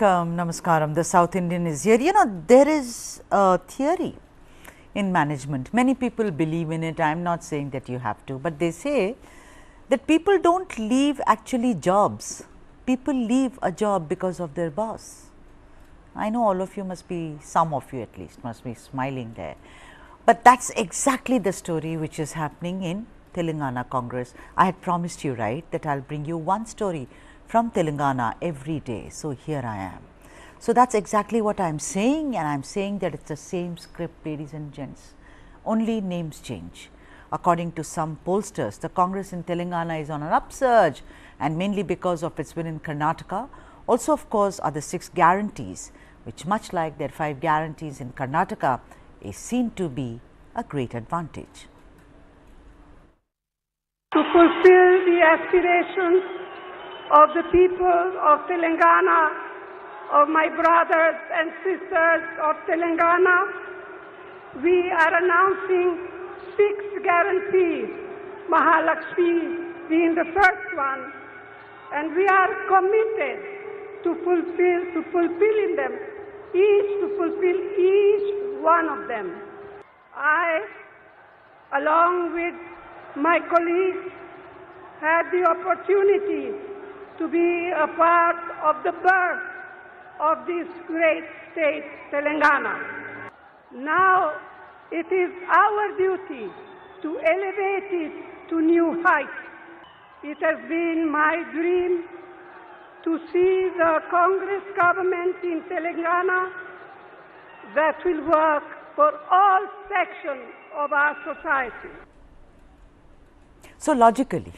Namaskaram, the South Indian is here. You know, there is a theory in management. Many people believe in it. I am not saying that you have to, but they say that people don't leave actually jobs. People leave a job because of their boss. I know all of you must be, some of you at least, must be smiling there. But that's exactly the story which is happening in Telangana Congress. I had promised you, right, that I'll bring you one story from Telangana every day. So here I am. So that's exactly what I'm saying, and I'm saying that it's the same script, ladies and gents. Only names change. According to some pollsters, the Congress in Telangana is on an upsurge, and mainly because of its win in Karnataka. Also, of course, are the 6 guarantees, which, much like their 5 guarantees in Karnataka, is seen to be a great advantage. To fulfill the aspirations of the people of Telangana, of my brothers and sisters of Telangana, we are announcing 6 guarantees, Mahalakshmi being the first one, and we are committed to fulfilling them, to fulfill each one of them. I, along with my colleagues, had the opportunity to be a part of the birth of this great state, Telangana. Now it is our duty to elevate it to new heights. It has been my dream to see the Congress government in Telangana that will work for all sections of our society. So logically,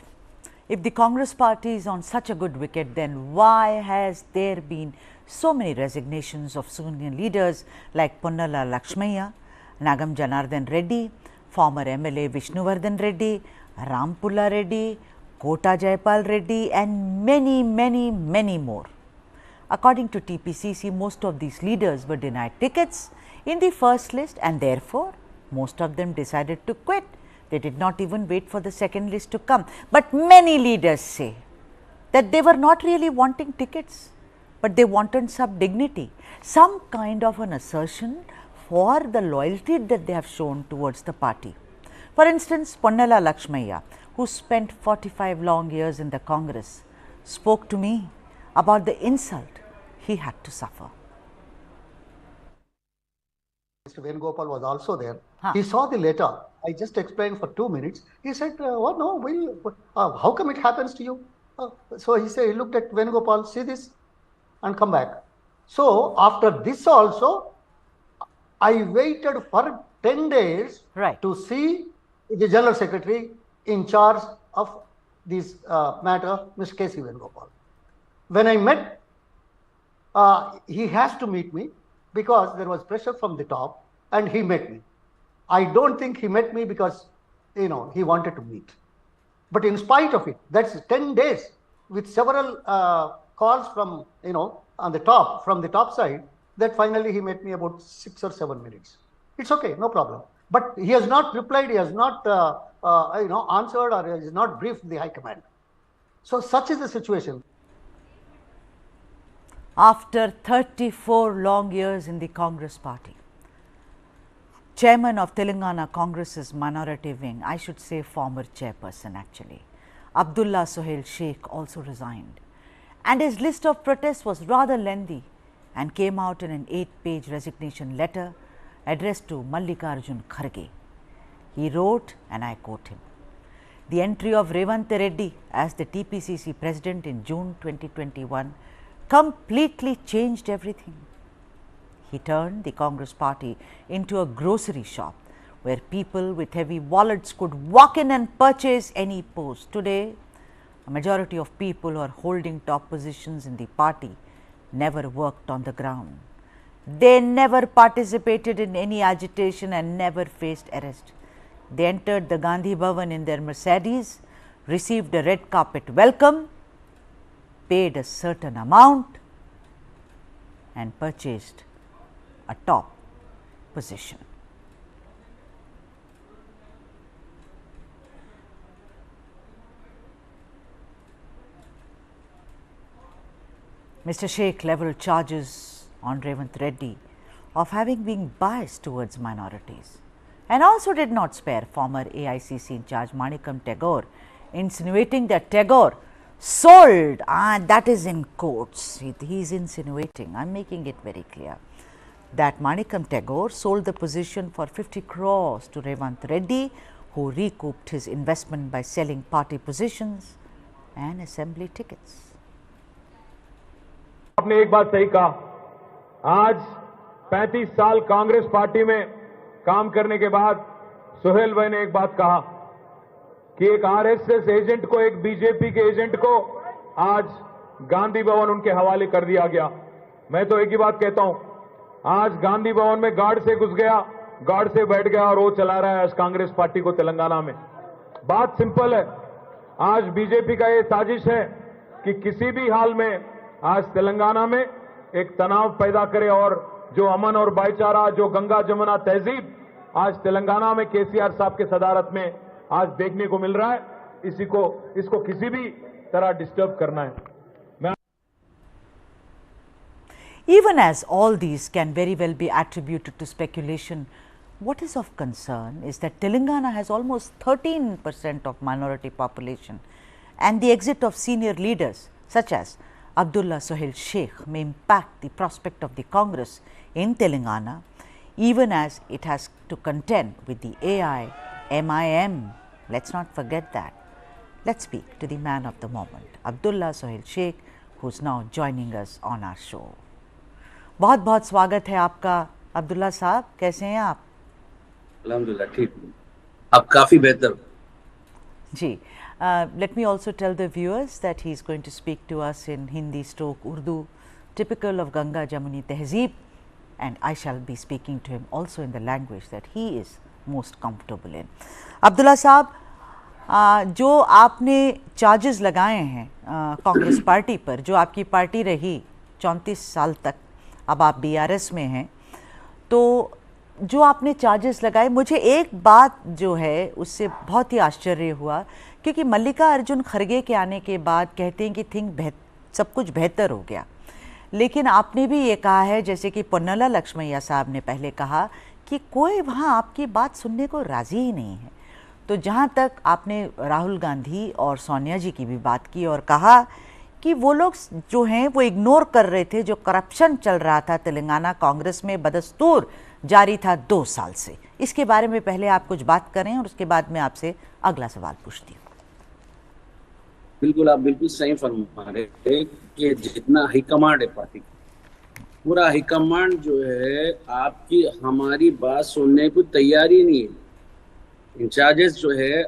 if the Congress party is on such a good wicket, then why has there been so many resignations of senior leaders like Ponnala Lakshmaya, Nagam Janardhan Reddy, former MLA Vishnuvardhan Reddy, Rampulla Reddy, Kota Jayapal Reddy, and many more. According to TPCC, most of these leaders were denied tickets in the first list, and therefore most of them decided to quit. They did not even wait for the second list to come. But many leaders say that they were not really wanting tickets, but they wanted some dignity, some kind of an assertion for the loyalty that they have shown towards the party. For instance, Ponnala Lakshmaya, who spent 45 long years in the Congress, spoke to me about the insult he had to suffer. Mr. Venugopal was also there. He saw the letter. I just explained for 2 minutes. He said, "Oh no, how come it happens to you?" So he said, he looked at Venugopal, see this, and come back. So after this also, I waited for 10 days to see the General Secretary in charge of this matter, Mr. K.C. Venugopal. When I met, he has to meet me because there was pressure from the top, and he met me. I don't think he met me because, he wanted to meet. But in spite of it, that's 10 days with several calls from, on the top, from the top side, that finally he met me about 6 or 7 minutes. It's okay, no problem. But he has not replied, he has not, answered, or he has not briefed the High Command. So such is the situation. After 34 long years in the Congress party, Chairman of Telangana Congress's Minority Wing, I should say former chairperson actually, Abdullah Sohail Shaik also resigned, and his list of protests was rather lengthy and came out in an 8-page resignation letter addressed to Mallikarjun Kharge. He wrote, and I quote him, "The entry of Revanth Reddy as the TPCC president in June 2021 completely changed everything. He turned the Congress party into a grocery shop where people with heavy wallets could walk in and purchase any post. Today, a majority of people who are holding top positions in the party never worked on the ground. They never participated in any agitation and never faced arrest. They entered the Gandhi Bhavan in their Mercedes, received a red carpet welcome, paid a certain amount, and purchased a top position." Mr. Shaik leveled charges on Revanth Reddy of having been biased towards minorities, and also did not spare former AICC in charge Manikam Tagore, insinuating that Tagore sold, that is in quotes, he is insinuating, I am making it very clear, that Manikam Tagore sold the position for 50 crores to Revanth Reddy, who recouped his investment by selling party positions and assembly tickets. आपने एक बात सही कहा, आज 35 साल Congress party में काम करने के बाद सोहेल भाई ने एक बात कहा कि एक आरएसएस एजेंट को, एक बीजेपी के एजेंट को आज गांधी भवन उनके हवाले कर दिया गया। मैं तो एक ही बात कहता हूं, आज गांधी भवन में गार्ड से घुस गया, गार्ड से बैठ गया और वो चला रहा है आज कांग्रेस पार्टी को तेलंगाना में। बात सिंपल है, आज बीजेपी का ये साजिश है कि किसी भी हाल में आज तेलंगाना में एक तनाव पैदा करे और जो अमन और भाईचारा, जो गंगा जमुना तहजीब आज तेलंगाना में केसीआर साहब के सदारत में आज देखने को मिल रहा है, इसको किसी भी तरह डिस्टर्ब करना है। Even as all these can very well be attributed to speculation, what is of concern is that Telangana has almost 13% of minority population, and the exit of senior leaders such as Abdullah Sohail Shaik may impact the prospect of the Congress in Telangana, even as it has to contend with the AI, MIM. Let's not forget that. Let's speak to the man of the moment, Abdullah Sohail Shaik, who is now joining us on our show. बहुत बहुत स्वागत है आपका अब्दुल्ला साहब, कैसे हैं आप? अल्हम्दुलिल्लाह ठीक हूँ, आप काफ़ी बेहतर जी। Let me also tell the viewers that he is going to speak to us in Hindi stroke Urdu, typical of Ganga Jamuni Tehzeeb, and I shall be speaking to him also in the language that he is most comfortable in. Abdullah साहब, जो आपने charges लगाए हैं Congress party पर, जो आपकी party रही 34 साल तक, अब आप बीआरएस में हैं, तो जो आपने चार्जेस लगाए, मुझे एक बात जो है उससे बहुत ही आश्चर्य हुआ, क्योंकि मल्लिका अर्जुन खड़गे के आने के बाद कहते हैं कि सब कुछ बेहतर हो गया, लेकिन आपने भी ये कहा है, जैसे कि पोन्नला लक्ष्मैया साहब ने पहले कहा, कि कोई वहाँ आपकी बात सुनने को राज़ी ही नहीं है। तो जहाँ तक आपने राहुल गांधी और सोनिया जी की भी बात की और कहा कि वो लोग जो हैं वो इग्नोर कर रहे थे, जो करप्शन चल रहा था तेलंगाना कांग्रेस में बदस्तूर जारी था 2 साल से, इसके बारे में पहले आप कुछ बात करें और उसके बाद मैं आपसे अगला सवाल पूछती हूँ। बिल्कुल, आप बिल्कुल सही फरमा रहे हैं कि जितना हाईकमांड है पार्टी, पूरा हाईकमांड जो है आपकी हमारी बात सुनने को तैयार ही नहीं है। इंचार्जेस जो है,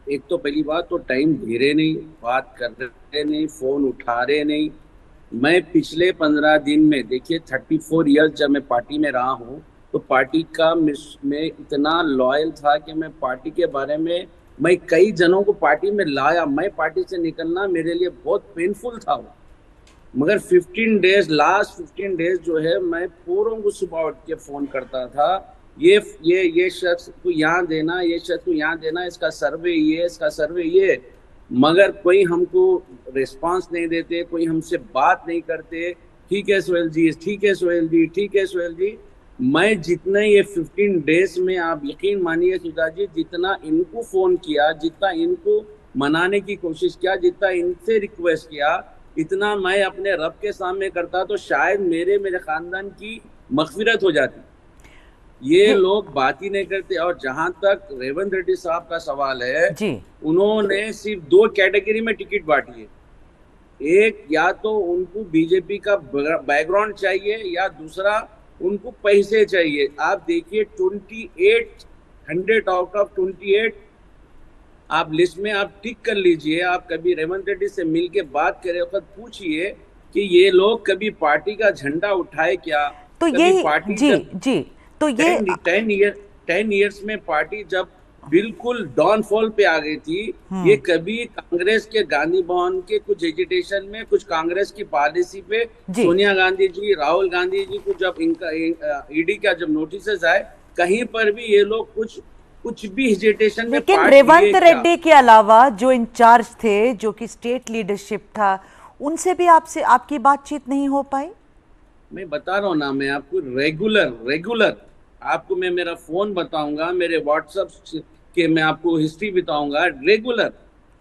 एक तो पहली बात तो टाइम दे रहे नहीं, बात कर रहे नहीं, फोन उठा रहे नहीं। मैं पिछले 15 दिन में, देखिए 34 ईयर्स जब मैं पार्टी में रहा हूँ, तो पार्टी का मैं इतना लॉयल था कि मैं पार्टी के बारे में, मैं कई जनों को पार्टी में लाया। मैं पार्टी से निकलना मेरे लिए बहुत पेनफुल था वो, मगर 15 डेज, लास्ट 15 डेज जो है, मैं पूरों को सुबह उठ के फ़ोन करता था, ये शख्स को यहाँ देना, ये शख्स को यहाँ देना, इसका सर्वे ये, इसका सर्वे ये, मगर कोई हमको रिस्पांस नहीं देते, कोई हमसे बात नहीं करते। ठीक है सोहेल जी, ठीक है सोहेल जी, ठीक है सोहेल जी। मैं जितने ये 15 डेज में, आप यकीन मानिए सुधा जी, जितना इनको फ़ोन किया, जितना इनको मनाने की कोशिश किया, जितना इनसे रिक्वेस्ट किया, इतना मैं अपने रब के सामने करता तो शायद मेरे ख़ानदान की मग़फ़िरत हो जाती। ये लोग बात ही नहीं करते। और जहां तक रेवंत रेड्डी साहब का सवाल है जी, उन्होंने सिर्फ 2 कैटेगरी में टिकट बांटी है। एक, या तो उनको बीजेपी का बैकग्राउंड चाहिए, या दूसरा उनको पैसे चाहिए। आप देखिए 2800 आउट ऑफ 28 आप लिस्ट में आप टिक कर लीजिए। आप कभी रेवंत रेड्डी से मिल के बात करे वक्त पूछिए कि ये लोग कभी पार्टी का झंडा उठाए क्या? तो ये पार्टी जी तो ये 10 इयर्स में पार्टी जब बिल्कुल डाउनफॉल पे आ गई थी, ये कभी कांग्रेस के गांधी भवन के कुछ एजिटेशन में, कुछ कांग्रेस की पॉलिसी पे सोनिया गांधी जी, राहुल गांधी जी को जब इनका ईडी का जब नोटिस आए, कहीं पर भी ये लोग कुछ भी हेजिटेशन में, लेकिन रेवंत रेड्डी के अलावा जो इंचार्ज थे, जो कि स्टेट लीडरशिप था, उनसे भी आपसे आपकी बातचीत नहीं हो पाई? मैं बता रहा हूँ ना, मैं आपको रेगुलर आपको मैं मेरा फोन बताऊंगा, मेरे व्हाट्सएप के मैं आपको हिस्ट्री बताऊंगा रेगुलर,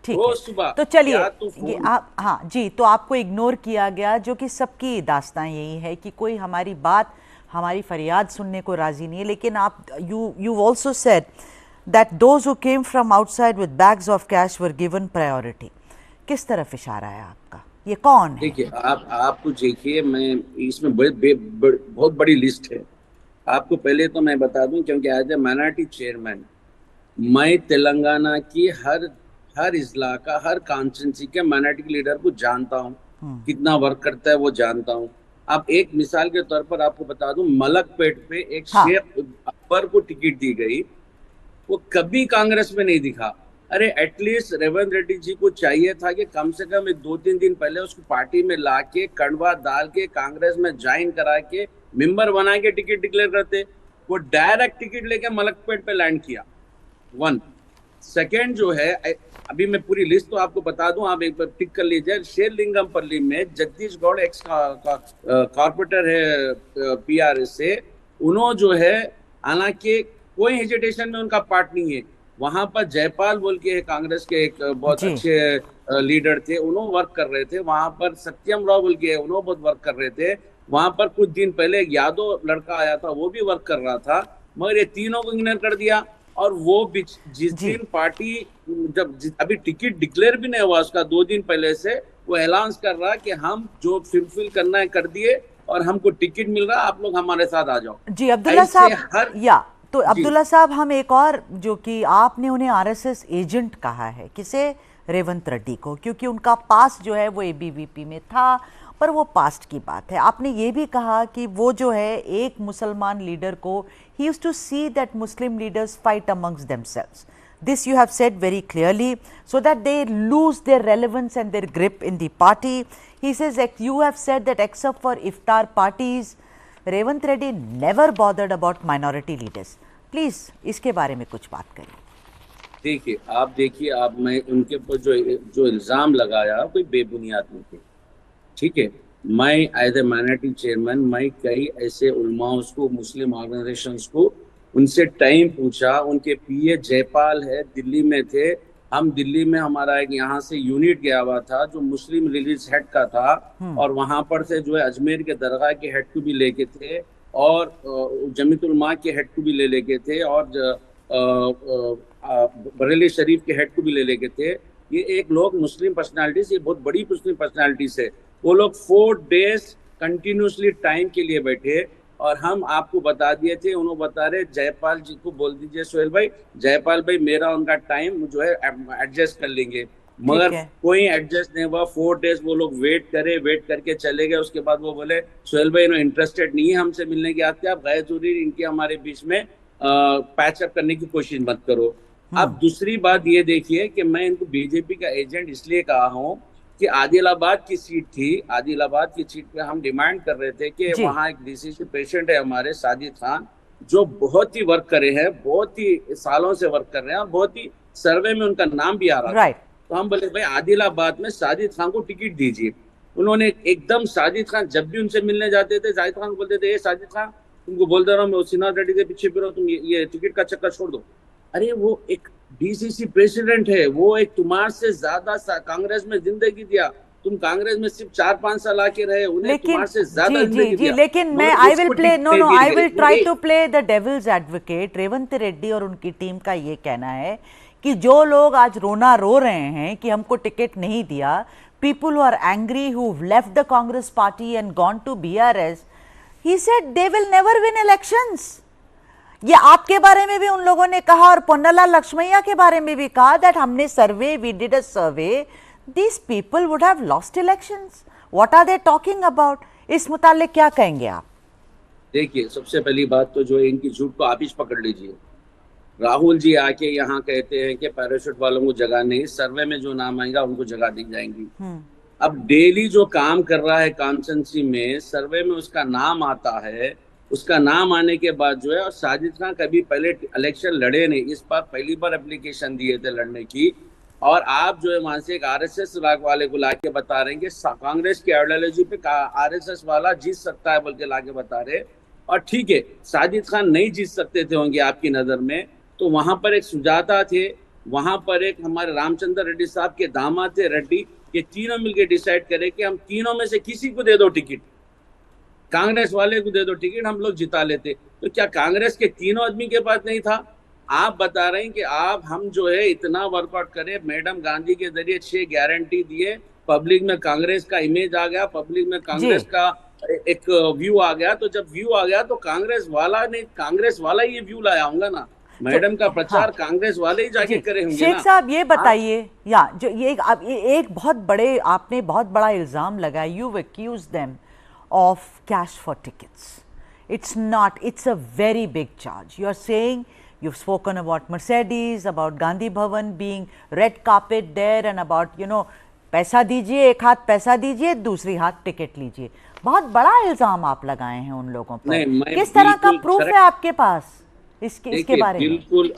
ठीक है, रोज सुबह। तो चलिए या तो ये फोन आप, हाँ जी, तो आपको इग्नोर किया गया, जो कि सबकी दास्तां यही है कि कोई हमारी बात, हमारी फरियाद सुनने को राजी नहीं है। लेकिन आप you also said that those who came from outside with bags of cash were given priority. किस तरफ इशारा है आपका? ये कौन है? देखिए, आपको देखिए, मैं इसमें बहुत बड़ी लिस्ट है। आपको पहले तो मैं बता दूं, क्योंकि एज ए माइनॉरिटी चेयरमैन मैं तेलंगाना की हर इजला का, हर कॉन्स्टिट्यूंसी के माइनॉरिटी लीडर को जानता हूं, कितना वर्क करता है वो जानता हूं। आप एक मिसाल के तौर पर आपको बता दूं, मलकपेट पे एक शेख अकबर को टिकट दी गई, वो कभी कांग्रेस में नहीं दिखा। अरे एटलीस्ट रेवंत रेड्डी जी को चाहिए था कि कम से कम 2-3 दिन पहले उसको पार्टी में लाके कड़वा डाल के कांग्रेस में ज्वाइन करा के मेंबर बना के टिकट डिक्लेयर करते। वो डायरेक्ट टिकट लेके मलकपेट पे लैंड किया। 1 सेकेंड जो है, अभी मैं पूरी लिस्ट तो आपको बता दूं, आप एक बार टिक कर लीजिए। शेरलिंगमपल्ली में जगदीश गौड़ एक्स कॉर्पोरेटर है पीआरएस से, उन्होंने जो है, हालांकि कोई हेजिटेशन में उनका पार्ट नहीं है, वहां पर जयपाल बोल के कांग्रेस के एक बहुत अच्छे लीडर थे, उन्होंने वर्क कर रहे थे। वहां पर सत्यम राव बोल के उन्होंने बहुत वर्क कर रहे थे। वहां पर कुछ दिन पहले एक यादव लड़का आया था, वो भी वर्क कर रहा था, मगर ये तीनों को इग्नोर कर दिया। और वो जिस दिन पार्टी, जब अभी टिकट डिक्लेयर भी नहीं हुआ उसका 2 दिन पहले से, वो ऐलान कर रहा कि हम जो फुलफिल करना है कर दिए और हमको टिकट मिल रहा, आप लोग हमारे साथ आ जाओ। जी अब्दुल्ला साहब, तो अब्दुल्ला साहब, हम एक और, जो कि आपने उन्हें आरएसएस एजेंट कहा है, किसे? रेवंत रेड्डी को, क्योंकि उनका पास जो है वो एबीवीपी में था, पर वो पास्ट की बात है। आपने ये भी कहा कि वो जो है एक मुसलमान लीडर को, he used to see that Muslim leaders fight amongst themselves. This you have said very clearly, so that they lose their relevance and their grip in the party. He says that you have said that except for iftar parties, Revanth Reddy never bothered about minority leaders. Please इसके बारे में कुछ बात करिए। देखिए आप मैं उनके ऊपर जो इल्जाम लगाया कोई बेबुनियाद नहीं थे, ठीक है। मैं एज ए माइनॉरिटी चेयरमैन, मैं कई ऐसे उलमाओं को, मुस्लिम ऑर्गेनाइजेशंस को, उनसे टाइम पूछा। उनके पीए जयपाल है, दिल्ली में थे, हम दिल्ली में, हमारा एक यहाँ से यूनिट गया हुआ था जो मुस्लिम रिलीज हेड का था, और वहां पर से जो है अजमेर के दरगाह के हेड को भी लेके थे, और जमीयतुल उलमा के हेड को भी ले लेके थे, और बरेली शरीफ के हेड को भी ले लेके थे। ये एक लोग मुस्लिम पर्सनालिटीज, ये बहुत बड़ी मुस्लिम पर्सनालिटीज है, वो लोग 4 डेज कंटिन्यूसली टाइम के लिए बैठे, और हम आपको बता दिए थे। उन्होंने बता रहे जयपाल जी को बोल दीजिए सोहेल भाई, जयपाल भाई मेरा उनका टाइम जो है एडजस्ट कर लेंगे, मगर कोई एडजस्ट नहीं हुआ। 4 डेज वो लोग वेट करके चले गए। उसके बाद वो बोले सोहेल भाई इंटरेस्टेड नहीं है हमसे मिलने के, आते आप गैर जरूरी इनके हमारे बीच में पैचअप करने की कोशिश मत करो। अब दूसरी बात ये देखिए कि मैं इनको बीजेपी का एजेंट इसलिए कहा हूँ कि आदिलाबाद की सीट थी, आदिलाबाद की सीट पे हम डिमांड कर रहे थे कि वहाँ एक डीसीसी पेशेंट है हमारे साजिद खान, जो बहुत ही वर्क करे हैं, बहुत ही सालों से वर्क कर रहे हैं, और बहुत ही सर्वे में उनका नाम भी आ रहा है। तो हम बोले भाई आदिलाबाद में साजिद खान को टिकट दीजिए। उन्होंने एकदम, साजिद खान जब भी उनसे मिलने जाते थे, साजिद खान को बोलते थे, ये साजिद खान तुमको बोल दे रहा हूँ मैं, सिन्हा रेड्डी के पीछे फिरो, तुम ये टिकट का चक्कर छोड़ दो। अरे वो एक डीसीसी प्रेसिडेंट है, वो एक तुम्हारे से ज्यादा कांग्रेस में जिंदगी दिया, तुम कांग्रेस में सिर्फ 4-5 साल आके रहे, उन्हें तुम्हारे से ज्यादा जिंदगी दिया। लेकिन मैं I will try to play the devil's advocate. Revanth Reddy और उनकी टीम का ये कहना है कि जो लोग आज रोना रो रहे हैं कि हमको टिकट नहीं दिया, people who are angry, who left the Congress party and gone to BRS, he said they will never win elections. ये आपके बारे में भी उन लोगों ने कहा, और पोन्नाला लक्ष्मैया के बारे में भी कहा दैट हमने survey, we did a survey, these people would have lost elections. What are they talking about? इस मुताल्लिक क्या कहेंगे आप? देखिए, सबसे पहली बात तो जो है, इनकी झूठ को आप ही पकड़ लीजिए। राहुल जी आके यहाँ कहते हैं कि पैराशूट वालों को जगह नहीं, सर्वे में जो नाम आएगा उनको जगह दी जाएंगी। अब डेली जो काम कर रहा है कॉन्स्टिट्यूंसी में, सर्वे में उसका नाम आता है, उसका नाम आने के बाद जो है, और साजिद खान कभी पहले इलेक्शन लड़े नहीं, इस बार पहली बार एप्लीकेशन दिए थे लड़ने की, और आप जो है वहां से एक आरएसएस वाले को लाके बता रहे हैं कि कांग्रेस की आइडियोलॉजी पे आरएसएस वाला जीत सकता है बोल के लाके बता रहे। और ठीक है, साजिद खान नहीं जीत सकते थे होंगे आपकी नजर में, तो वहां पर एक सुजाता थे, वहां पर एक हमारे रामचंद्र रेड्डी साहब के दामाद थे रेड्डी, ये तीनों मिलकर डिसाइड करें कि हम तीनों में से किसी को दे दो टिकट, कांग्रेस वाले को दे दो टिकट, हम लोग जिता लेते। तो क्या कांग्रेस के तीनों आदमी के पास नहीं था? आप बता रहे हैं कि आप हम जो है इतना वर्कआउट करें, मैडम गांधी के जरिए 6 गारंटी दिए, पब्लिक में कांग्रेस का इमेज आ गया, पब्लिक में कांग्रेस का एक व्यू आ गया। तो जब व्यू आ गया तो कांग्रेस वाला ये व्यू लाया होगा ना, मैडम का प्रचार कांग्रेस वाले ही जाके करे होंगे ना। शेख साहब ये बताइए, या जो ये एक बहुत बड़े आपने बहुत बड़ा इल्जाम लगाया, you accuse them of cash for tickets. It's not, it's a very big charge. You are saying, you've spoken about Mercedes, about Gandhi Bhavan being red carpet there, and about, you know, पैसा दीजिए, एक हाथ पैसा दीजिए, दूसरी हाथ ticket लीजिए। बहुत बड़ा इल्जाम आप लगाए हैं उन लोगों पर। किस तरह का प्रूफ है आपके पास इसके बारे में? बिल्कुल,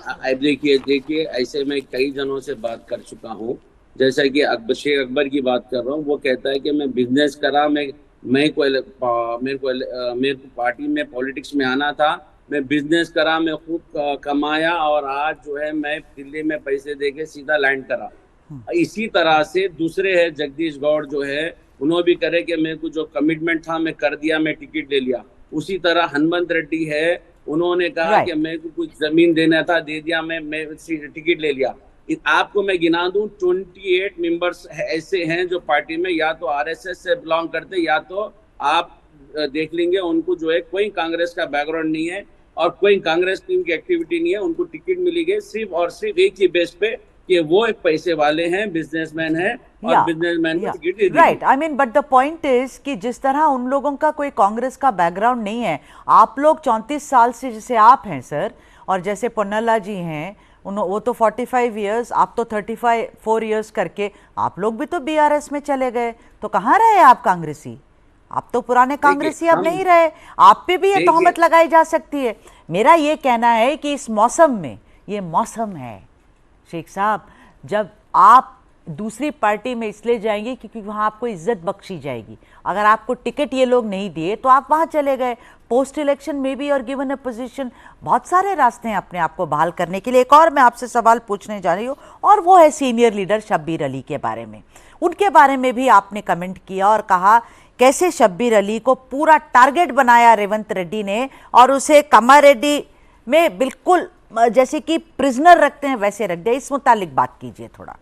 देखिए ऐसे मैं कई जनों से बात कर चुका हूँ, जैसा कि शेख अकबर की बात कर रहा हूँ, वो कहता है कि मैं बिजनेस करा, मेरे को पार्टी में पॉलिटिक्स में आना था, मैं बिजनेस करा, मैं खूब कमाया, और आज जो है मैं दिल्ली में पैसे देके सीधा लैंड करा। इसी तरह से दूसरे है जगदीश गौड़ जो है, उन्होंने भी करे कि मेरे को जो कमिटमेंट था मैं कर दिया, मैं टिकट ले लिया। उसी तरह हनुमंत रेड्डी है, उन्होंने कहा कि मेरे को कुछ जमीन देना था, दे दिया, मैं टिकट ले लिया। आपको मैं गिना दूं 28 मेंबर्स ऐसे हैं जो पार्टी में या तो आरएसएस से बिलोंग करते, या तो आप देख लेंगे उनको जो है कोई कांग्रेस का बैकग्राउंड नहीं है और कोई कांग्रेस टीम की एक्टिविटी नहीं है। उनको टिकट मिली गई सिर्फ और सिर्फ एक ही बेस पे कि वो एक पैसे वाले हैं, बिजनेसमैन हैं, और बिजनेसमैन को ticket they the. Right, I mean but the point is कि जिस तरह उन लोगों का कोई कांग्रेस का बैकग्राउंड नहीं है, आप लोग 34 साल से, जैसे आप हैं सर, और जैसे पोन्नला जी हैं, वो तो 45 इयर्स, आप तो 34 इयर्स करके आप लोग भी तो बीआरएस में चले गए, तो कहाँ रहे आप कांग्रेसी? आप तो पुराने कांग्रेसी अब नहीं रहे, आप पे भी ये तोहमत लगाई जा सकती है। मेरा ये कहना है कि इस मौसम में, ये मौसम है शेख साहब, जब आप दूसरी पार्टी में इसलिए जाएंगे क्योंकि वहाँ आपको इज्जत बख्शी जाएगी। अगर आपको टिकट ये लोग नहीं दिए तो आप वहाँ चले गए, पोस्ट इलेक्शन में भी और गिवन अ पोजीशन, बहुत सारे रास्ते हैं अपने आप को बहाल करने के लिए। एक और मैं आपसे सवाल पूछने जा रही हूँ, और वो है सीनियर लीडर शब्बीर अली के बारे में। उनके बारे में भी आपने कमेंट किया और कहा कैसे शब्बीर अली को पूरा टारगेट बनाया रेवंत रेड्डी ने, और उसे कामारेड्डी में बिल्कुल जैसे कि प्रिजनर रखते हैं वैसे रख दिया। इस मुतालिक बात कीजिए थोड़ा।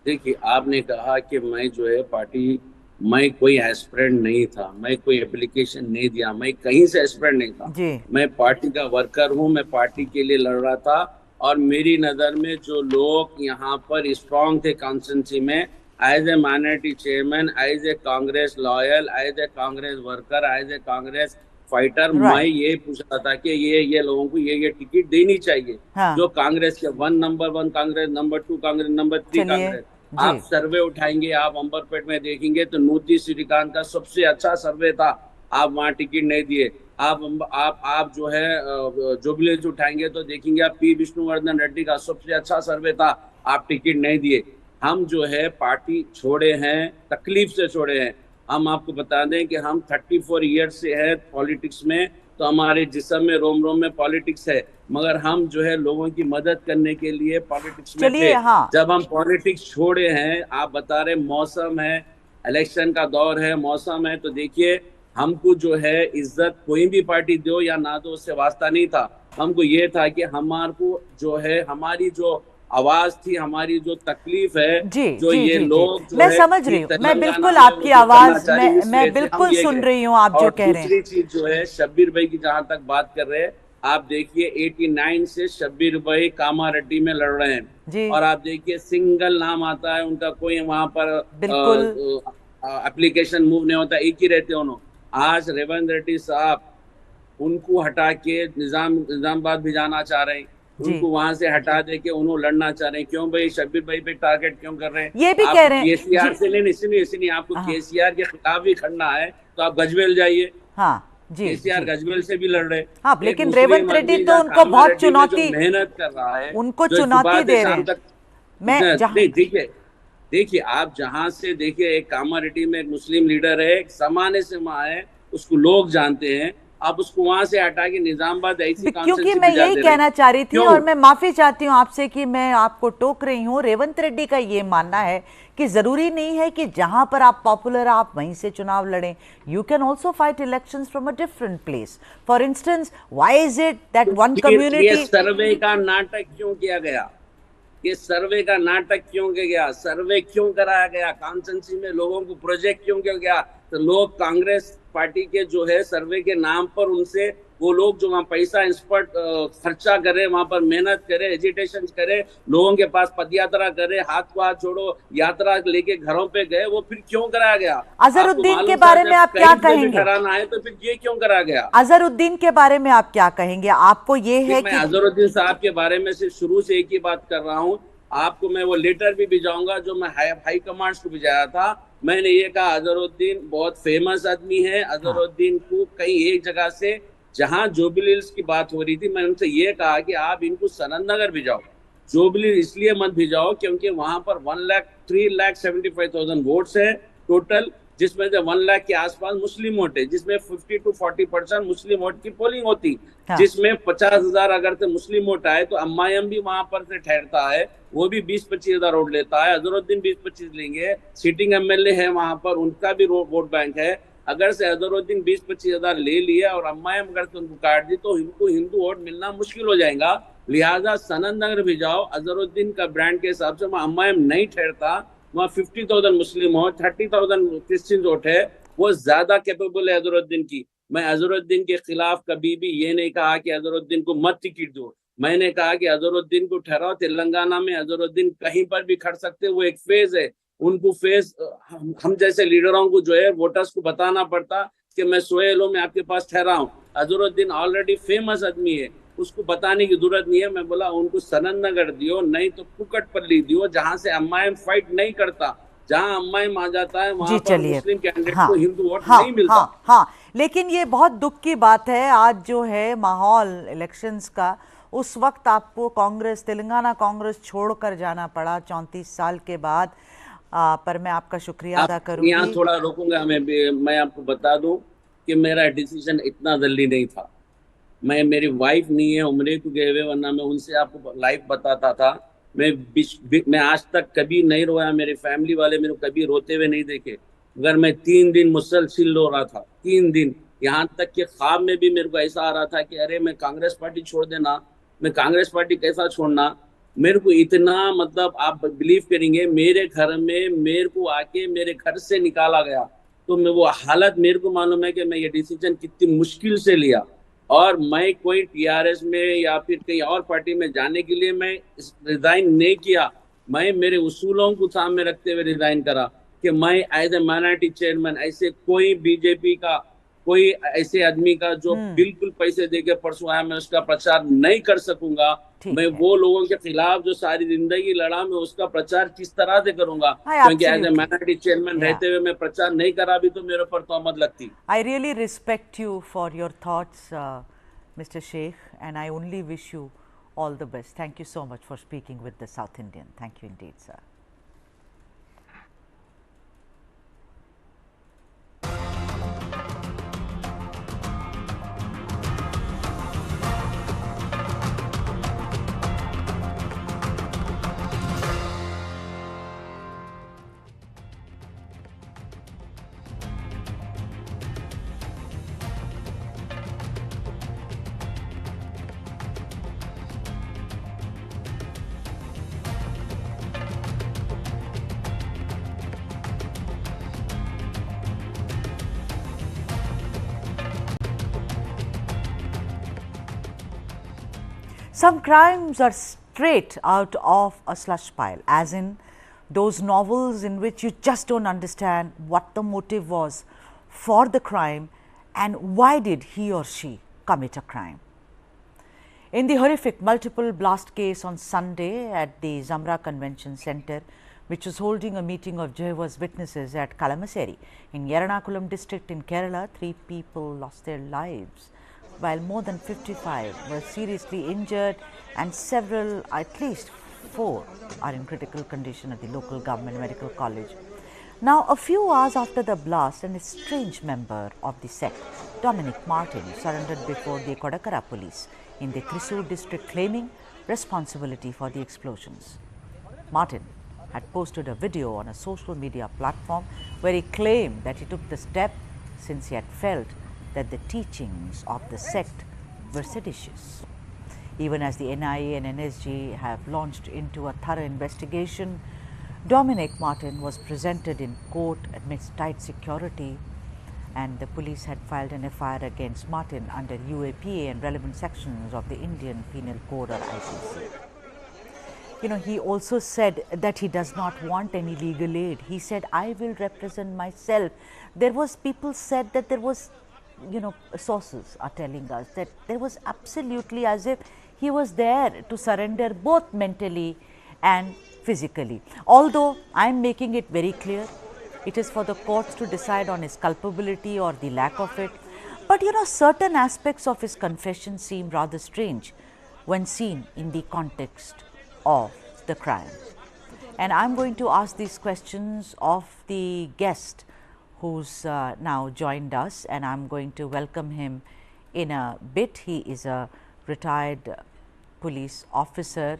देखिए, आपने कहा कि मैं जो है पार्टी, मैं कोई एस्पिरेंट नहीं था, मैं कोई एप्लीकेशन नहीं दिया, मैं कहीं से एस्पिरेंट नहीं था जी। मैं पार्टी का वर्कर हूं, मैं पार्टी के लिए लड़ रहा था, और मेरी नज़र में जो लोग यहाँ पर स्ट्रॉन्ग थे कॉन्स्टिट्यूंसी में, as a minority chairman, as a Congress loyal, as a Congress worker, as a Congress fighter, मैं ये पूछ रहा था कि ये लोगों को ये टिकट देनी चाहिए। जो कांग्रेस के number 1 Congress, number 2 Congress, number 3 Congress. आप सर्वे उठाएंगे, आप अंबरपेट में देखेंगे तो नूती श्रीकांत का सबसे अच्छा सर्वे था, आप वहाँ टिकट नहीं दिए। आप जो है जुबली उठाएंगे तो देखेंगे आप पी विष्णुवर्धन रेड्डी का सबसे अच्छा सर्वे था, आप टिकट नहीं दिए। हम जो है पार्टी छोड़े हैं, तकलीफ से छोड़े हैं। हम आपको बता दें कि हम 34 ईयर्स से है पॉलिटिक्स में, तो हमारे जिस्म में रोम रोम में पॉलिटिक्स है, मगर हम जो है लोगों की मदद करने के लिए पॉलिटिक्स में थे। जब हम पॉलिटिक्स छोड़े हैं, आप बता रहे मौसम है, इलेक्शन का दौर है, मौसम है, तो देखिए हमको जो है इज्जत कोई भी पार्टी दो या ना दो, उससे वास्ता नहीं था। हमको ये था कि हमारे को जो है हमारी जो आवाज थी, हमारी जो तकलीफ है, जो ये लोग, मैं समझ रही हूँ, मैं बिल्कुल आपकी आवाज मैं बिल्कुल सुन रही हूँ आप जो कह रहे हैं। दूसरी चीज जो है शब्बीर भाई की जहाँ तक बात कर रहे हैं, आप देखिए 89 से शब्बीर भाई कामारेड्डी में लड़ रहे हैं, और आप देखिए सिंगल नाम आता है उनका, कोई वहाँ पर एप्लीकेशन मूव नहीं होता, एक ही रहते उन्होंने। आज रेवंत रेड्डी साहब उनको हटा के निजामाबाद भिजाना चाह रहे हैं, उनको वहां से हटा दे के उन्होंने लड़ना चाह रहे हैं। क्यों भाई शब्बीर भाई पे टारगेट क्यों कर रहे हैं? ये भी कह रहे हैं केसीआर से लेने, इसलिए आपको केसीआर के खिलाफ भी खड़ना है तो आप गजबेल जाइए। केसीआर गजबेल से भी लड़ रहे हैं, लेकिन रेवंत रेड्डी तो उनको बहुत चुनौती, मेहनत कर रहा है, उनको चुनौती दे रहे हैं। मैं जहाँ देखिए आप जहां से देखिए, एक कामारेड्डी में एक मुस्लिम लीडर है, एक समाने से वहां है, उसको लोग जानते हैं, आप उसको वहां से हटा के निजामाबाद ऐसी क्योंकि कॉन्स्टिट्यूंसी मैं भिजा यही दे रहे कहना चाह रही थी क्यों? और मैं माफी चाहती हूँ आपसे कि मैं आपको टोक रही हूँ। रेवंत रेड्डी का ये मानना है कि जरूरी नहीं है कि जहां पर आप पॉपुलर आप वहीं से चुनाव लड़ें। You can also fight elections from a different place. For instance, why is it that one community. ये सर्वे का नाटक क्यों किया गया? ये सर्वे का नाटक क्यों किया गया? सर्वे क्यों कराया गया? कॉन्स्टिट्यूंसी में लोगों को प्रोजेक्ट क्यों किया गया? तो लोग कांग्रेस पार्टी के जो है सर्वे के नाम पर उनसे, वो लोग जो वहाँ पैसा इंस्पर्ट खर्चा करे, वहां पर मेहनत करे, एजिटेशन करे, लोगों के पास पदयात्रा करे, हाथ को हाथ छोड़ो यात्रा लेके घरों पे गए, वो फिर क्यों कराया गया? अजहरुद्दीन के बारे में आप क्या कहेंगे? ठहराना है तो फिर ये क्यों कराया गया? अजहरुद्दीन के बारे में आप क्या कहेंगे? आपको ये है मैं कि अजहरुद्दीन साहब के बारे में सिर्फ शुरू से एक ही बात कर रहा हूँ। आपको मैं वो लेटर भी भिजाऊंगा जो मैं हाई कमांड्स को भिजाया था। मैंने ये कहा अजहरुद्दीन बहुत फेमस आदमी है। अजहरुद्दीन को कहीं एक जगह से, जहां जुबली हिल्स की बात हो रही थी, मैंने उनसे ये कहा कि आप इनको सनत नगर भिजाओ, जुबली इसलिए मत भिजाओ क्योंकि वहां पर 1,03,75,000 वोट्स है टोटल, जिसमें से 1 लाख के आसपास मुस्लिम वोट है, जिसमें 50 to 40% मुस्लिम वोट की पोलिंग होती, जिसमें 50,000 अगर से मुस्लिम वोट आए तो अम्मायम भी वहां पर से ठहरता है, वो भी 20-25 हजार वोट लेता है। अजहरुद्दीन 20-25 लेंगे, सीटिंग एमएलए है वहां पर, उनका भी वोट बैंक है। अगर से अजहरुद्दीन 20-25 हजार ले लिया और अम्मायम अगर से उनको काट दी तो इनको हिंदू वोट मिलना मुश्किल हो जाएगा। लिहाजा सनत नगर भिजाओ। अजहरुद्दीन का ब्रांड के हिसाब से वहाँ अम्मायम नहीं ठहरता, वहाँ 50,000 मुस्लिम हो, 30,000 क्रिश्चियन वोट है, वो ज्यादा कैपेबल है अजहरुद्दीन की। मैं अजहरुद्दीन के खिलाफ कभी भी ये नहीं कहा कि अजहरुद्दीन को मत टिकट दो। मैंने कहा कि अजहरुद्दीन को ठहराओ। तेलंगाना में अजहरुद्दीन कहीं पर भी खड़ सकते, वो एक फेज है। उनको फेज हम जैसे लीडरों को जो है वोटर्स को बताना पड़ता कि मैं सोहेल हूं, मैं आपके पास ठहरा हूं। अजहरुद्दीन ऑलरेडी फेमस आदमी है, उसको बताने की जरूरत नहीं है। मैं बोला उनको सनत नगर दियो, नहीं तो कुकटपल्ली दियो, जहां से अम्मायम फाइट नहीं करता। जहां अम्मायम आ जाता है वहां पर मुस्लिम कैंडिडेट को हिंदू वोट नहीं मिलता। लेकिन ये बहुत दुख की बात है आज जो है माहौल इलेक्शंस का, उस वक्त आपको कांग्रेस, तेलंगाना कांग्रेस छोड़कर जाना पड़ा 34 साल के बाद। पर मैं आपका शुक्रिया अदा करूंगी। यहाँ थोड़ा रोकूंगा मैं आपको बता दूं कि मेरा डिसीजन इतना जल्दी नहीं था। मेरी वाइफ नहीं है, उम्रे को गए हुए, वरना मैं उनसे आपको लाइव बताता था। मैं आज तक कभी नहीं रोया, मेरे फैमिली वाले मेरे को कभी रोते हुए नहीं देखे, मगर मैं 3 दिन मुसलसल रो रहा था, 3 दिन। यहाँ तक कि ख्वाब में भी मेरे को ऐसा आ रहा था कि अरे मैं कांग्रेस पार्टी छोड़ देना, मैं कांग्रेस पार्टी कैसा छोड़ना। मेरे को इतना, मतलब आप बिलीव करेंगे, मेरे घर में मेरे को आके मेरे घर से निकाला गया, तो मैं वो हालत मेरे को मालूम है कि मैं ये डिसीजन कितनी मुश्किल से लिया। और मैं कोई टीआरएस में या फिर कहीं और पार्टी में जाने के लिए मैं रिजाइन नहीं किया। मैं मेरे उसूलों को सामने रखते हुए रिजाइन करा कि मैं एज ए माइनॉरिटी चेयरमैन ऐसे कोई बीजेपी का कोई ऐसे आदमी का जो बिल्कुल पैसे देके परसों आया, मैं उसका प्रचार नहीं कर सकूंगा। मैं वो लोगों के खिलाफ जो सारी जिंदगी लड़ा, मैं उसका प्रचार किस तरह से करूंगा, क्योंकि एज ए माइनॉरिटी चेयरमैन रहते हुए मैं प्रचार नहीं करा भी तो मेरे ऊपर तोहमत लगती। I really respect you for your thoughts mister Sheikh, and I only wish you all the best. Thank you so much for speaking with the South Indian. Thank you indeed, sir. Some crimes are straight out of a slush pile, as in those novels in which you just don't understand what the motive was for the crime and why did he or she commit a crime. In the horrific multiple blast case on Sunday at the Zamra Convention Center, which was holding a meeting of Jehovah's Witnesses at Kalamassery in Ernakulam district in Kerala, 3 people lost their lives, while more than 55 were seriously injured and several, at least 4 are in critical condition at the local government medical college. Now, a few hours after the blast, an estranged member of the sect, Dominic Martin, surrendered before the Kodakara police in the Thrissur district, claiming responsibility for the explosions. Martin had posted a video on a social media platform where he claimed that he took the step since he had felt that the teachings of the sect were seditious. Even as the NIA and NSG have launched into a thorough investigation, Dominic Martin was presented in court amidst tight security, and the police had filed an FIR against Martin under UAPA and relevant sections of the Indian Penal Code or IPC. He also said that he does not want any legal aid. He said, I will represent myself. People said that there was, sources are telling us that there was absolutely as if he was there to surrender both mentally and physically. Although I am making it very clear, it is for the courts to decide on his culpability or the lack of it. But certain aspects of his confession seem rather strange when seen in the context of the crime. And I am going to ask these questions of the guest who's now joined us, and I am going to welcome him in a bit. He is a retired police officer,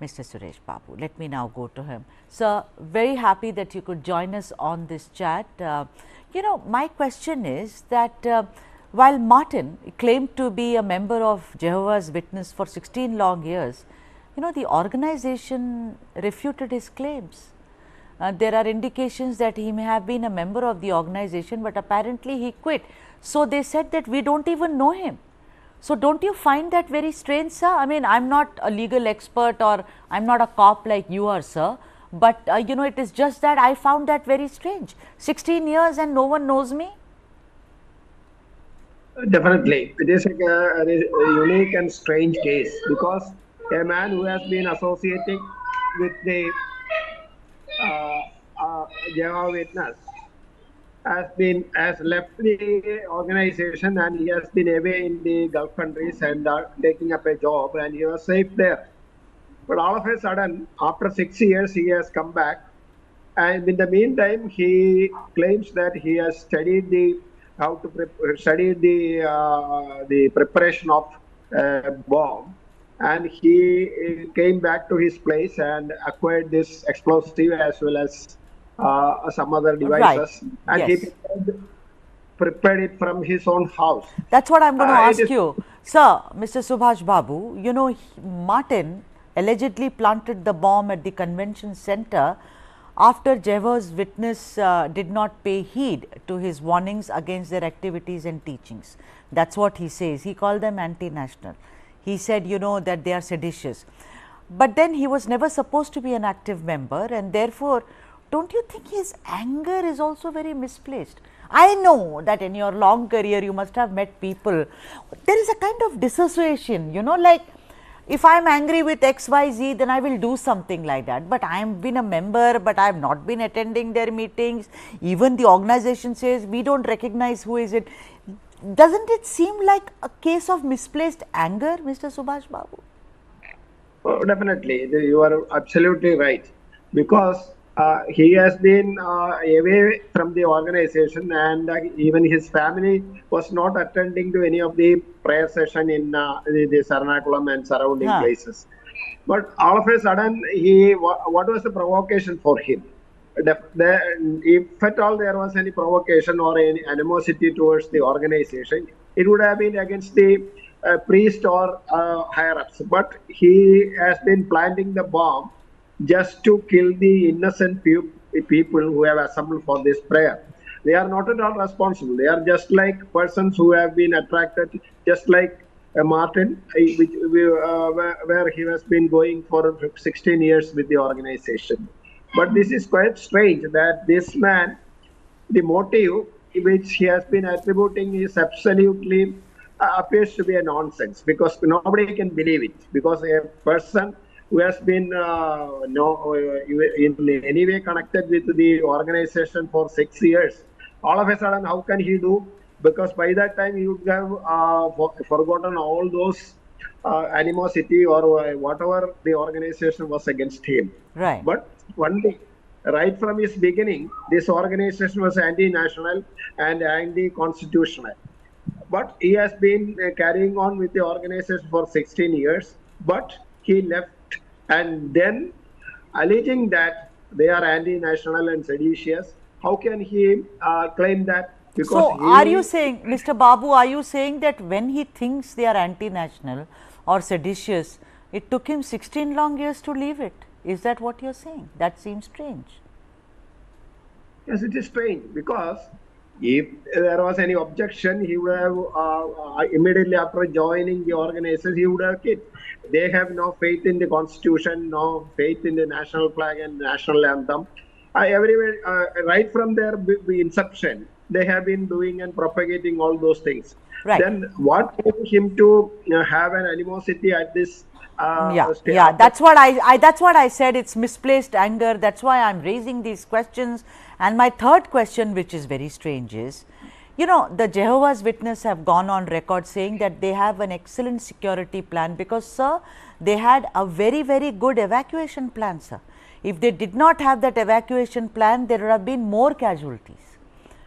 Mr. Suresh Babu. Let me now go to him. Sir, very happy that you could join us on this chat. My question is that while Martin claimed to be a member of Jehovah's Witness for 16 long years, the organization refuted his claims. There are indications that he may have been a member of the organization, but apparently he quit. So they said that we don't even know him. So don't you find that very strange, sir? I mean, I'm not a legal expert or I'm not a cop like you are, sir. But it is just that I found that very strange. 16 years and no one knows me? Definitely. It is a unique and strange case, because a man who has been associating with the Jehovah's Witness has left the organization, and he has been away in the Gulf countries and taking up a job, and he was safe there. But all of a sudden, after 6 years, he has come back, and in the meantime, he claims that he has studied the preparation of bomb, and he came back to his place and acquired this explosive as well as some other devices, right. And yes. he prepared it from his own house. That's what I'm going to ask you. Sir, Mr. Subhash Babu, Martin allegedly planted the bomb at the convention center after Jehovah's Witness did not pay heed to his warnings against their activities and teachings. That's what he says. He called them anti-national. He said, that they are seditious. But then he was never supposed to be an active member, and therefore, don't you think his anger is also very misplaced? I know that in your long career, you must have met people. There is a kind of dissociation, like if I am angry with XYZ, then I will do something like that. But I have been a member, but I have not been attending their meetings. Even the organization says we don't recognize who is it. Doesn't it seem like a case of misplaced anger, Mr. Subhash Babu? Oh, definitely, you are absolutely right, because he has been away from the organization, and even his family was not attending to any of the prayer session in the Saranakulam and surrounding places. But all of a sudden, what was the provocation for him? If at all there was any provocation or any animosity towards the organization, it would have been against the priest or higher-ups. But he has been planting the bomb just to kill the innocent people who have assembled for this prayer. They are not at all responsible. They are just like persons who have been attracted, just like Martin, where he has been going for 16 years with the organization. But this is quite strange that this man, the motive which he has been attributing is absolutely appears to be a nonsense, because nobody can believe it, because a person who has been in any way connected with the organization for 6 years, all of a sudden, how can he do? Because by that time, he would have forgotten all those animosity or whatever the organization was against him. Right. But one thing, right from his beginning, this organization was anti-national and anti-constitutional. But he has been carrying on with the organization for 16 years, but he left, and then alleging that they are anti-national and seditious. How can he claim that? Because so, are you saying, Mr. Babu, are you saying that when he thinks they are anti-national or seditious, it took him 16 long years to leave it? Is that what you are saying? That seems strange. Yes, it is strange, because if there was any objection, he would have immediately after joining the organization, he would have quit. They have no faith in the constitution, no faith in the national flag and national anthem. Everywhere, right from their inception, they have been doing and propagating all those things. Right. Then what made him to have an animosity at this yeah, that's what I said. It's misplaced anger. That's why I'm raising these questions. And my third question, which is very strange, is, you know, the Jehovah's Witnesses have gone on record saying that they have an excellent security plan because, sir, they had a very, very good evacuation plan, sir. If they did not have that evacuation plan, there would have been more casualties.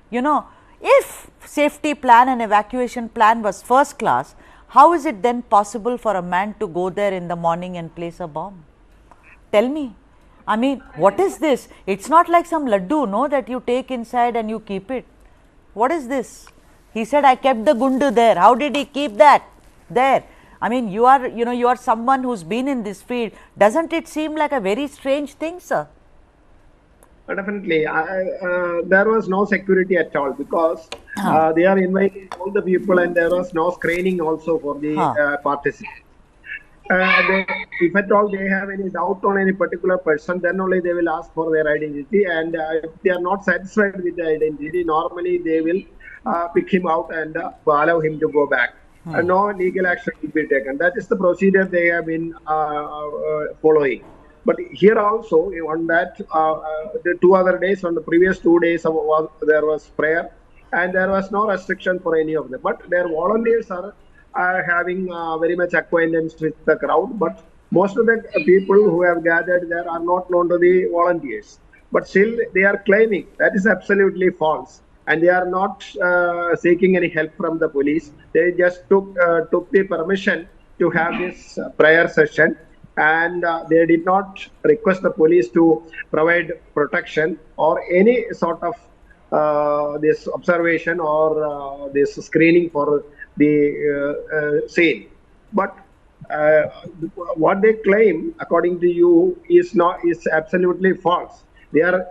You know, if safety plan and evacuation plan was first class, how is it then possible for a man to go there in the morning and place a bomb? Tell me. I mean, what is this? It's not like some laddu, no, that you take inside and you keep it. What is this? He said, I kept the gundu there. How did he keep that there? I mean, you are someone who's been in this field. Doesn't it seem like a very strange thing, sir? Definitely. There was no security at all, because they are inviting all the people, and there was no screening also for the participants. If at all they have any doubt on any particular person, then only they will ask for their identity, and if they are not satisfied with the identity, normally they will pick him out and allow him to go back. No legal action will be taken. That is the procedure they have been following. But here also, on that, the 2 other days, on the previous 2 days, there was prayer, and there was no restriction for any of them. But their volunteers are having very much acquaintance with the crowd. But most of the people who have gathered there are not known to the volunteers. But still, they are claiming that is absolutely false, and they are not seeking any help from the police. They just took the permission to have this prayer session. And they did not request the police to provide protection or any sort of this observation or this screening for the scene. But what they claim, according to you, is absolutely false. They are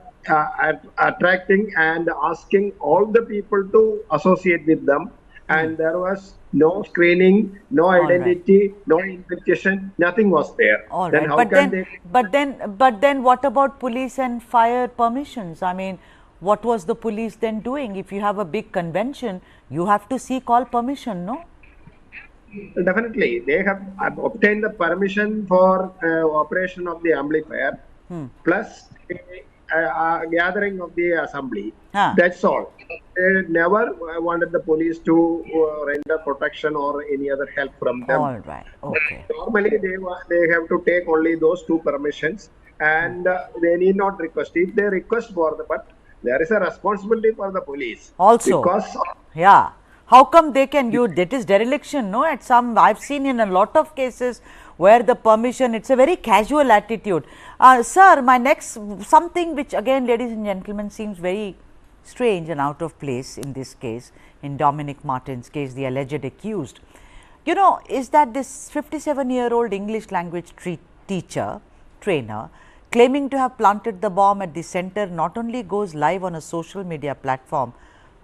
attracting and asking all the people to associate with them, and there was no screening, no identity, no investigation, nothing was there. All right. But then what about police and fire permissions? I mean, what was the police then doing? If you have a big convention, you have to seek all permission, no? Definitely. They have obtained the permission for operation of the amplifier, plus gathering of the assembly. That's all. They never wanted the police to render protection or any other help from them. All right. Okay. Normally, they have to take only those 2 permissions, and they need not request. If they request for the, but there is a responsibility for the police. Also, because yeah. How come they can use that is dereliction? No, at some I've seen in a lot of cases where the permission, it's a very casual attitude. Sir, my next something which again, ladies and gentlemen, seems very strange and out of place in this case, in Dominic Martin's case, the alleged accused, you know, is that this 57-year-old English language trainer claiming to have planted the bomb at the center not only goes live on a social media platform,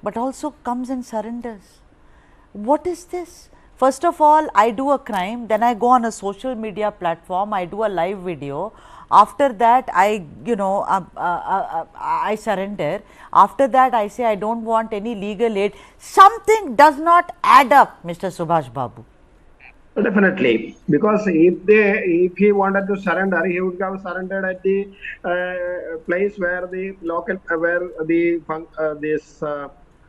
but also comes and surrenders. What is this? First of all, I do a crime, then I go on a social media platform, I do a live video. After that, I surrender. After that, I say I don't want any legal aid. Something does not add up, Mr. Subhash Babu. Definitely, because if he wanted to surrender, he would have surrendered at the place where the local, where the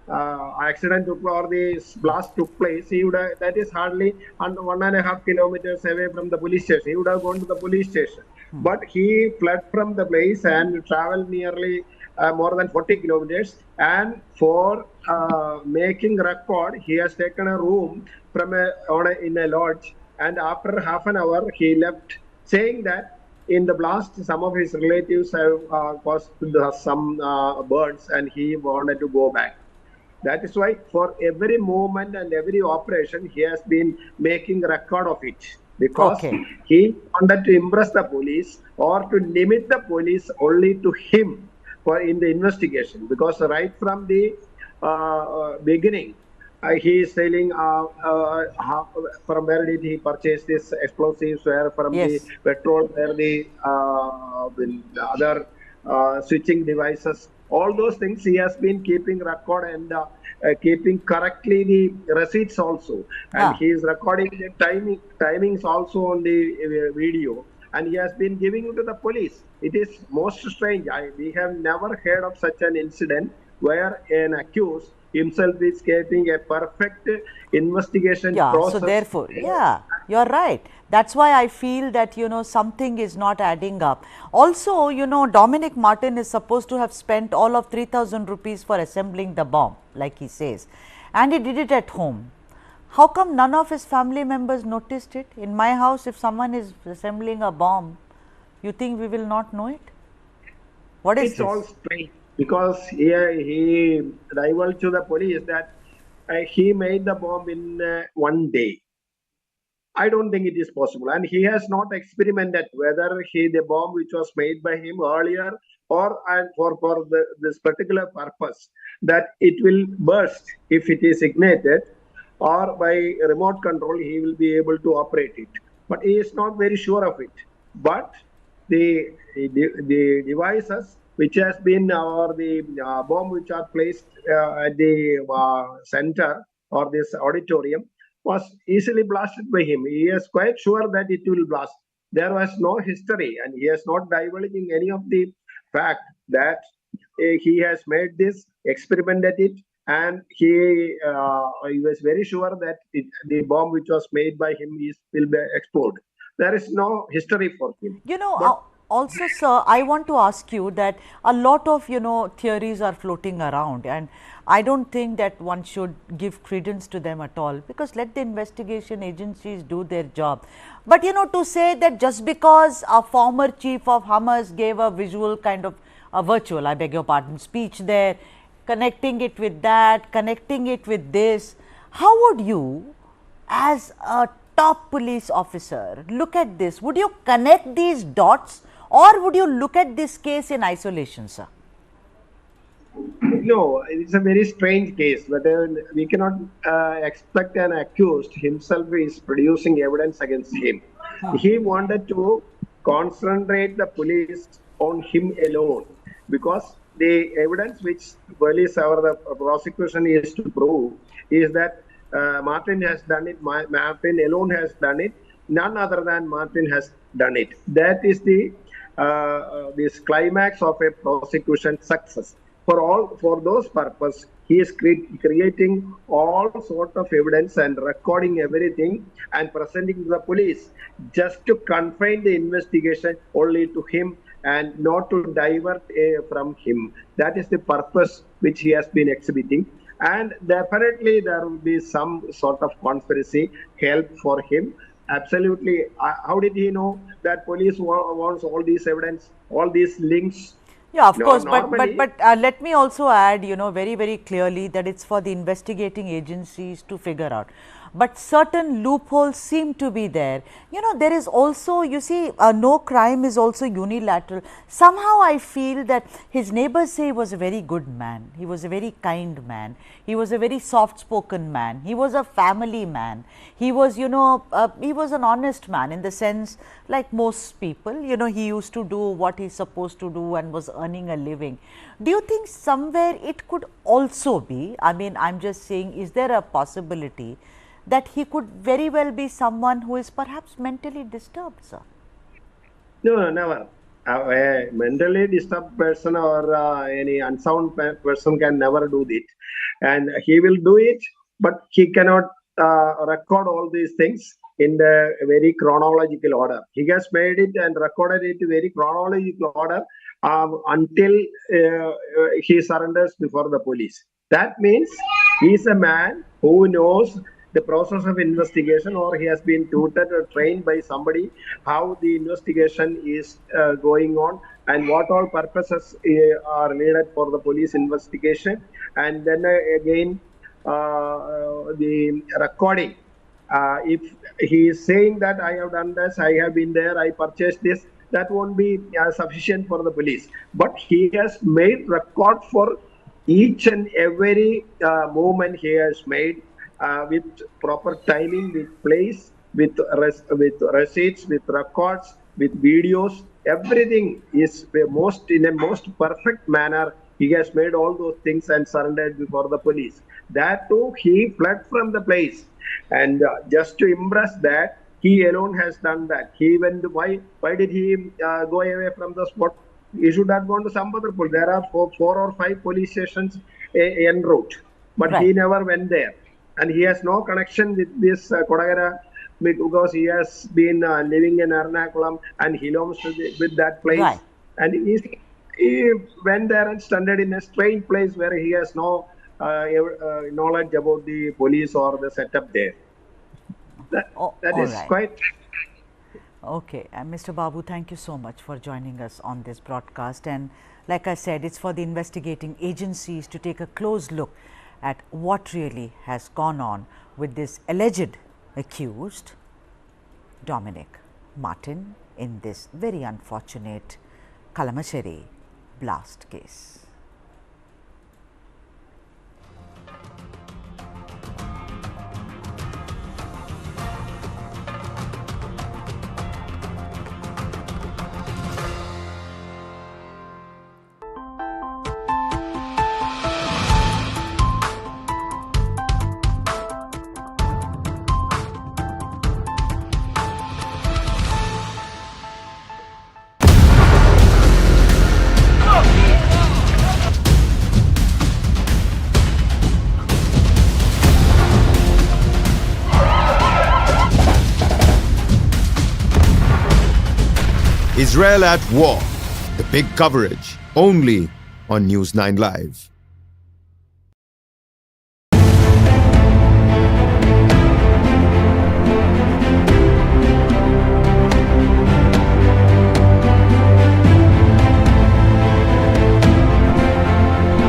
accident took or the blast took place, he would have, that is hardly 1.5 kilometers away from the police station. He would have gone to the police station. But he fled from the place and traveled nearly more than 40 kilometers. And for making record, he has taken a room from in a lodge. And after half an hour, he left, saying that in the blast, some of his relatives have caused some burns, and he wanted to go back. That is why for every movement and every operation, he has been making record of it, because he wanted to impress the police or to limit the police only to him for in the investigation. Because right from the beginning, he is telling from where did he purchase this explosives, where from the petrol, where the other switching devices, all those things he has been keeping record and keeping correctly the receipts also. And he is recording the timings also on the video, and he has been giving it to the police. It is most strange. We have never heard of such an incident where an accused himself is getting a perfect investigation process. So therefore, you're right. That's why I feel that, you know, something is not adding up. Also, you know, Dominic Martin is supposed to have spent all of 3,000 rupees for assembling the bomb, like he says, and he did it at home. How come none of his family members noticed it? In my house, if someone is assembling a bomb, you think we will not know it? What is this? It's all strange. Because he divulged to the police that he made the bomb in one day. I don't think it is possible, and he has not experimented whether the bomb which was made by him earlier or for this particular purpose, that it will burst if it is ignited, or by remote control he will be able to operate it. But he is not very sure of it. But the devices which has been, or the bomb which are placed at the center or this auditorium, was easily blasted by him. He is quite sure that it will blast. There was no history, and he is not divulging any of the fact that he has made this, experimented it, and he was very sure that the bomb which was made by him will be exploded. There is no history for him. You know, also, sir, I want to ask you that a lot of, you know, theories are floating around, and I don't think that one should give credence to them at all, because let the investigation agencies do their job. But, you know, to say that just because a former chief of Hamas gave a visual kind of a virtual, I beg your pardon, speech there, connecting it with that, connecting it with this, how would you, as a top police officer, look at this? Would you connect these dots, or would you look at this case in isolation, sir? No, it's a very strange case, but we cannot expect an accused himself is producing evidence against him. He wanted to concentrate the police on him alone, because the evidence which police or the prosecution is to prove is that Martin has done it, Martin alone has done it, none other than Martin has done it. That is the this climax of a prosecution success. For those purpose, he is creating all sort of evidence and recording everything and presenting to the police, just to confine the investigation only to him and not to divert from him. That is the purpose which he has been exhibiting. And definitely there will be some sort of conspiracy help for him. Absolutely. How did he know that police wants all these evidence, all these links? Yeah, of course, but let me also add, you know, very, very clearly that it's for the investigating agencies to figure out. But certain loopholes seem to be there. You know, there is also, you see, no crime is also unilateral. Somehow I feel that his neighbors say he was a very good man. He was a very kind man. He was a very soft-spoken man. He was a family man. He was, you know, he was an honest man in the sense, like most people, you know, he used to do what he's supposed to do and was earning a living. Do you think somewhere it could also be, I mean, I'm just saying, is there a possibility that he could very well be someone who is perhaps mentally disturbed, sir? No, never. A mentally disturbed person or any unsound person can never do it, and he will do it, but he cannot record all these things in the very chronological order. He has made it and recorded it very chronological order until he surrenders before the police. That means he is a man who knows the process of investigation, or he has been tutored or trained by somebody how the investigation is going on and what all purposes are needed for the police investigation. And then again, the recording. If he is saying that I have done this, I have been there, I purchased this, that won't be sufficient for the police. But he has made record for each and every movement he has made with proper timing, with place, with receipts, with records, with videos. Everything is in a most perfect manner. He has made all those things and surrendered before the police. That too, he fled from the place. And just to impress that, he alone has done that. He went. Why did he go away from the spot? He should have gone to some other police. There are four or five police stations en route, but he never went there. And he has no connection with this Kodagara because he has been living in Ernakulam and he belongs with that place. Right. And he went there and stranded in a strange place where he has no knowledge about the police or the setup there. That is right. Quite... Okay, Mr. Babu, thank you so much for joining us on this broadcast. And like I said, it's for the investigating agencies to take a close look at what really has gone on with this alleged accused, Dominic Martin, in this very unfortunate Kalamassery blast case. Israel at War, the big coverage only on News9 Live.